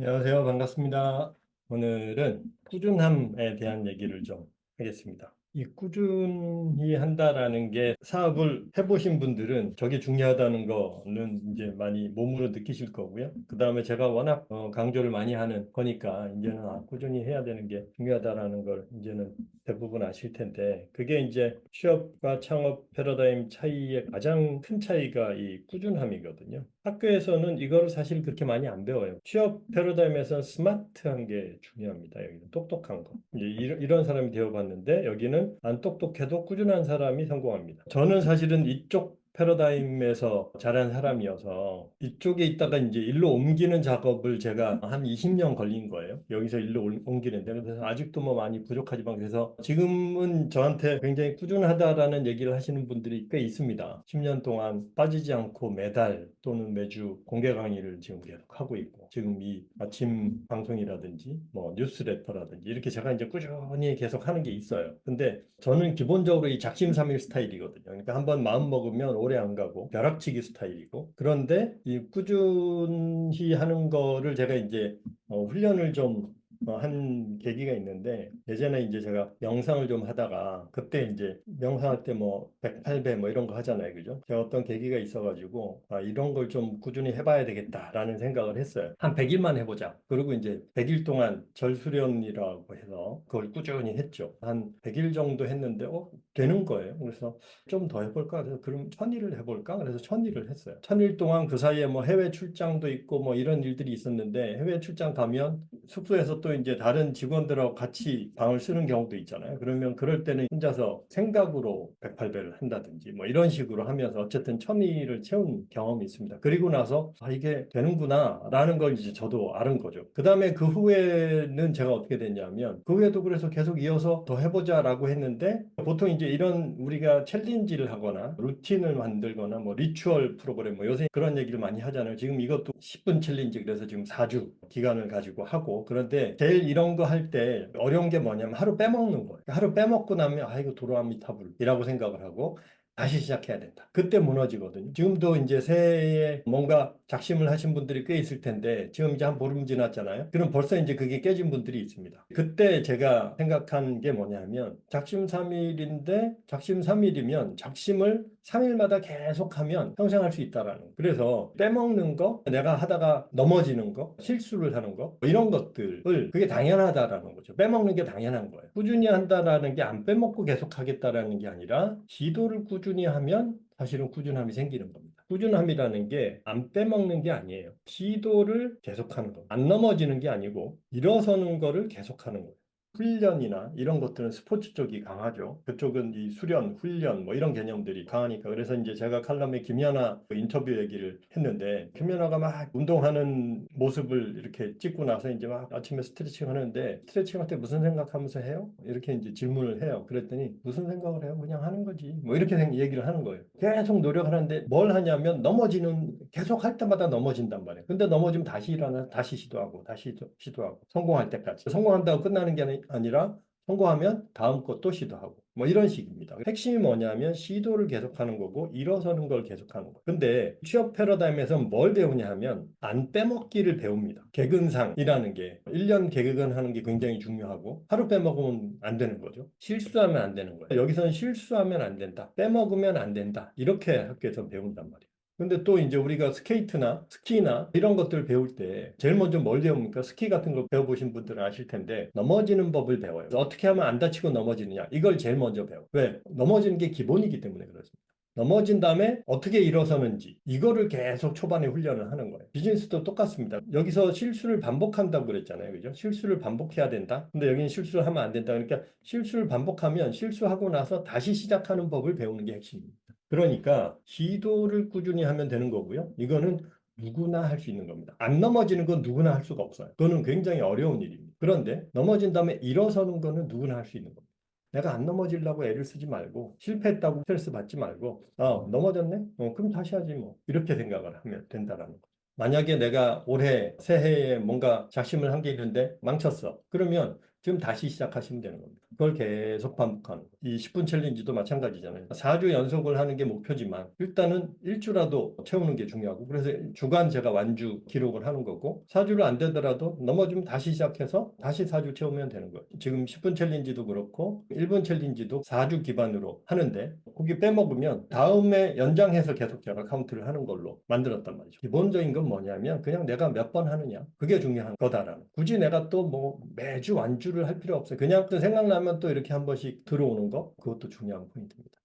안녕하세요. 반갑습니다. 오늘은 꾸준함에 대한 얘기를 좀 하겠습니다. 이 꾸준히 한다라는 게 사업을 해보신 분들은 저게 중요하다는 거는 이제 많이 몸으로 느끼실 거고요. 그 다음에 제가 워낙 강조를 많이 하는 거니까 이제는 꾸준히 해야 되는 게 중요하다라는 걸 이제는 대부분 아실 텐데 그게 이제 취업과 창업 패러다임 차이의 가장 큰 차이가 이 꾸준함이거든요. 학교에서는 이거를 사실 그렇게 많이 안 배워요. 취업 패러다임에서는 스마트한 게 중요합니다. 여기는 똑똑한 거. 이제 이런 사람이 되어봤는데 여기는 안 똑똑해도 꾸준한 사람이 성공합니다. 저는 사실은 이쪽 패러다임에서 자란 사람이어서 이쪽에 있다가 이제 일로 옮기는 작업을 제가 한 20년 걸린 거예요. 여기서 일로 옮기는데 그래서 아직도 뭐 많이 부족하지만 그래서 지금은 저한테 굉장히 꾸준하다라는 얘기를 하시는 분들이 꽤 있습니다. 10년 동안 빠지지 않고 매달 또는 매주 공개 강의를 지금 계속 하고 있고 지금 이 아침 방송이라든지 뭐 뉴스레터라든지 이렇게 제가 이제 꾸준히 계속 하는 게 있어요. 근데 저는 기본적으로 이 작심삼일 스타일이거든요. 그러니까 한번 마음 먹으면 오래 안 가고 벼락치기 스타일이고 그런데 이 꾸준히 하는 거를 제가 이제 훈련을 좀 한 계기가 있는데 예전에 이제 제가 명상을 좀 하다가 그때 이제 명상할 때 뭐 108배 뭐 이런 거 하잖아요. 그죠? 제가 어떤 계기가 있어가지고 이런 걸 좀 꾸준히 해봐야 되겠다라는 생각을 했어요. 한 100일만 해보자. 그리고 이제 100일 동안 절수련이라고 해서 그걸 꾸준히 했죠. 한 100일 정도 했는데 되는 거예요. 그래서 좀 더 해볼까? 그래서 그럼 1000일을 해볼까? 그래서 1000일을 했어요. 1000일 동안 그 사이에 뭐 해외 출장도 있고 뭐 이런 일들이 있었는데 해외 출장 가면 숙소에서 또 이제 다른 직원들하고 같이 방을 쓰는 경우도 있잖아요. 그러면 그럴 때는 혼자서 생각으로 108배를 한다든지 뭐 이런 식으로 하면서 어쨌든 1000일을 채운 경험이 있습니다. 그리고 나서 이게 되는구나 라는 걸 이제 저도 알은 거죠. 그 다음에 그 후에는 제가 어떻게 됐냐면 그 후에도 그래서 계속 이어서 더 해보자라고 했는데 보통 이제 이런 우리가 챌린지를 하거나 루틴을 만들거나 뭐 리추얼 프로그램 뭐 요새 그런 얘기를 많이 하잖아요. 지금 이것도 10분 챌린지 그래서 지금 4주 기간을 가지고 하고 그런데 제일 이런 거 할 때 어려운 게 뭐냐면 하루 빼먹는 거예요. 하루 빼먹고 나면 이거 도로아미타불이라고 생각을 하고 다시 시작해야 된다. 그때 무너지거든요. 지금도 이제 새해에 뭔가 작심을 하신 분들이 꽤 있을 텐데 지금 이제 한 보름 지났잖아요. 그럼 벌써 이제 그게 깨진 분들이 있습니다. 그때 제가 생각한 게 뭐냐면 작심 3일인데 작심 3일이면 작심을 3일마다 계속하면 평생 할 수 있다라는 거예요. 그래서 빼먹는 거, 내가 하다가 넘어지는 거, 실수를 하는 거 이런 것들을 그게 당연하다라는 거죠. 빼먹는 게 당연한 거예요. 꾸준히 한다라는 게 안 빼먹고 계속 하겠다라는 게 아니라 시도를 꾸준히 하면 사실은 꾸준함이 생기는 겁니다. 꾸준함이라는 게 안 빼먹는 게 아니에요. 시도를 계속하는 겁니다. 안 넘어지는 게 아니고 일어서는 거를 계속하는 거예요. 훈련이나 이런 것들은 스포츠 쪽이 강하죠. 그쪽은 이 수련, 훈련 뭐 이런 개념들이 강하니까. 그래서 이제 제가 칼럼에 김연아 그 인터뷰 얘기를 했는데 김연아가 막 운동하는 모습을 이렇게 찍고 나서 이제 막 아침에 스트레칭 하는데 스트레칭 할 때 무슨 생각하면서 해요? 이렇게 이제 질문을 해요. 그랬더니 무슨 생각을 해요? 그냥 하는 거지. 뭐 이렇게 얘기를 하는 거예요. 계속 노력하는데 뭘 하냐면 넘어지는 계속 할 때마다 넘어진단 말이에요. 근데 넘어지면 다시 일어나 다시 시도하고 다시 시도하고 성공할 때까지. 성공한다고 끝나는 게 아니라 성공하면 다음 것도 시도하고 뭐 이런 식입니다. 핵심이 뭐냐면 시도를 계속하는 거고 일어서는 걸 계속하는 거. 근데 취업 패러다임에서 뭘 배우냐 하면 안 빼먹기를 배웁니다. 개근상이라는 게 1년 개근하는 게 굉장히 중요하고 하루 빼먹으면 안 되는 거죠. 실수하면 안 되는 거예요. 여기서는 실수하면 안 된다. 빼먹으면 안 된다. 이렇게 학교에서 배운단 말이에요. 근데 또 이제 우리가 스케이트나 스키나 이런 것들을 배울 때 제일 먼저 뭘 배웁니까? 스키 같은 거 배워보신 분들은 아실 텐데 넘어지는 법을 배워요. 어떻게 하면 안 다치고 넘어지느냐? 이걸 제일 먼저 배워. 왜? 넘어지는 게 기본이기 때문에 그렇습니다. 넘어진 다음에 어떻게 일어서는지 이거를 계속 초반에 훈련을 하는 거예요. 비즈니스도 똑같습니다. 여기서 실수를 반복한다고 그랬잖아요. 그죠? 실수를 반복해야 된다. 근데 여기는 실수를 하면 안 된다. 그러니까 실수를 반복하면 실수하고 나서 다시 시작하는 법을 배우는 게 핵심입니다. 그러니까 시도를 꾸준히 하면 되는 거고요. 이거는 누구나 할 수 있는 겁니다. 안 넘어지는 건 누구나 할 수가 없어요. 그거는 굉장히 어려운 일입니다. 그런데 넘어진 다음에 일어서는 거는 누구나 할 수 있는 겁니다. 내가 안 넘어지려고 애를 쓰지 말고 실패했다고 스트레스 받지 말고 넘어졌네? 그럼 다시 하지 뭐. 이렇게 생각을 하면 된다라는 거. 만약에 내가 올해 새해에 뭔가 작심을 한 게 있는데 망쳤어. 그러면 지금 다시 시작하시면 되는 겁니다. 그걸 계속 반복하는 거예요. 이 10분 챌린지도 마찬가지잖아요. 4주 연속을 하는 게 목표지만 일단은 1주라도 채우는 게 중요하고 그래서 주간 제가 완주 기록을 하는 거고 4주를 안 되더라도 넘어지면 다시 시작해서 다시 4주 채우면 되는 거예요. 지금 10분 챌린지도 그렇고 1분 챌린지도 4주 기반으로 하는데 거기 빼먹으면 다음에 연장해서 계속 제가 카운트를 하는 걸로 만들었단 말이죠. 기본적인 건 뭐냐면 그냥 내가 몇 번 하느냐 그게 중요한 거다라는 굳이 내가 또 뭐 매주 완주를 할 필요 없어요. 그냥 또 생각나면 또 이렇게 한 번씩 들어오는 거 그것도 중요한 포인트입니다.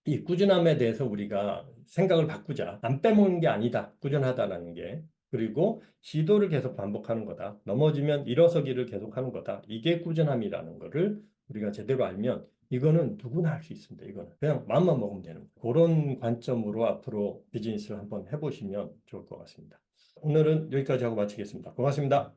이 꾸준함에 대해서 우리가 생각을 바꾸자. 안 빼먹는 게 아니다. 꾸준하다라는 게. 그리고 시도를 계속 반복하는 거다. 넘어지면 일어서기를 계속하는 거다. 이게 꾸준함이라는 거를 우리가 제대로 알면 이거는 누구나 할 수 있습니다. 이거는 그냥 마음만 먹으면 되는 거예요. 그런 관점으로 앞으로 비즈니스를 한번 해보시면 좋을 것 같습니다. 오늘은 여기까지 하고 마치겠습니다. 고맙습니다.